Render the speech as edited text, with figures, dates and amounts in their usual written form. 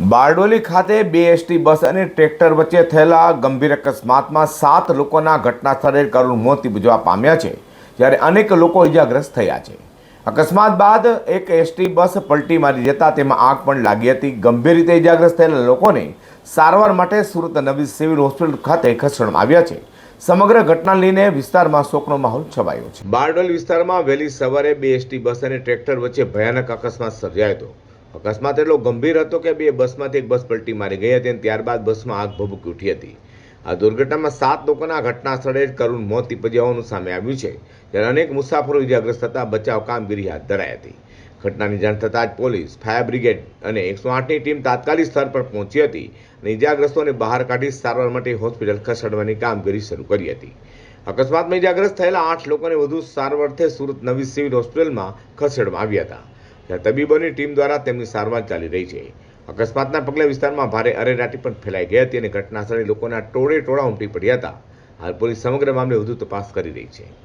બારડોલી ખાતે બે ST bus અને ટ્રેક્ટર વચ્ચે થયેલા ગંભીર અકસ્માતમાં 7 લોકોના ઘટના સ્થળે કરુણ મોત નિપજવા પામ્યા છે, જ્યારે અનેક લોકો ઇજાગ્રસ્ત થયા છે. અકસ્માત બાદ એક એસટી બસ પલટી મારી જતા તેમાં આગ પણ લાગી હતી. ગંભીર રીતે ઇજાગ્રસ્ત થયેલા લોકોને સારવાર માટે સુરત નવી સિવિલ હોસ્પિટલ ખાતે ખસેડવામાં આવ્યા છે. સમગ્ર ઘટના લઈને વિસ્તારમાં શોકનો માહોલ છવાયો છે. બારડોલી વિસ્તારમાં વહેલી સવારે બે એસટી બસ અને ટ્રેક્ટર વચ્ચે ભયાનક અકસ્માત સર્જાયો હતો. અકસ્માત એટલો ગંભીર હતો કે બે બસમાંથી એક બસ પલટી મારી ગઈ હતી અને ત્યારબાદ બસમાં આગ ભભૂકી ઉઠી હતી. આ દુર્ઘટનામાં 7 લોકોના ઘટના સ્થળે જ કરુણ મોત નીપજ્યા હોવાનું સામે આવ્યું છે, જ્યારે અનેક મુસાફરો ઇજાગ્રસ્ત થતા બચાવ કામગીરી હાથ ધરાઈ હતી. ઘટનાની જાણ થતાં જ પોલીસ, ફાયર બ્રિગેડ અને 108ની ટીમ તાત્કાલિક સ્થળ પર પહોંચી હતી અને ઇજાગ્રસ્તોને બહાર કાઢી સારવાર માટે હોસ્પિટલ ખસેડવાની કામગીરી શરૂ કરી હતી. અકસ્માતમાં ઇજાગ્રસ્ત થયેલા 8 લોકોને વધુ સારવારથી સુરત નવી સિવિલ હોસ્પિટલમાં ખસેડવામાં આવ્યા હતા, જ્યાં તબીબોની ટીમ દ્વારા તેમની સારવાર ચાલી રહી છે. અકસ્માતના પગલે વિસ્તારમાં ભારે અરેરાટી પણ ફેલાઈ ગઈ હતી અને ઘટનાસ્થળે લોકોના ટોળે ટોળા ઉમટી પડ્યા હતા. હાલ પોલીસ સમગ્ર મામલે વધુ તપાસ કરી રહી છે.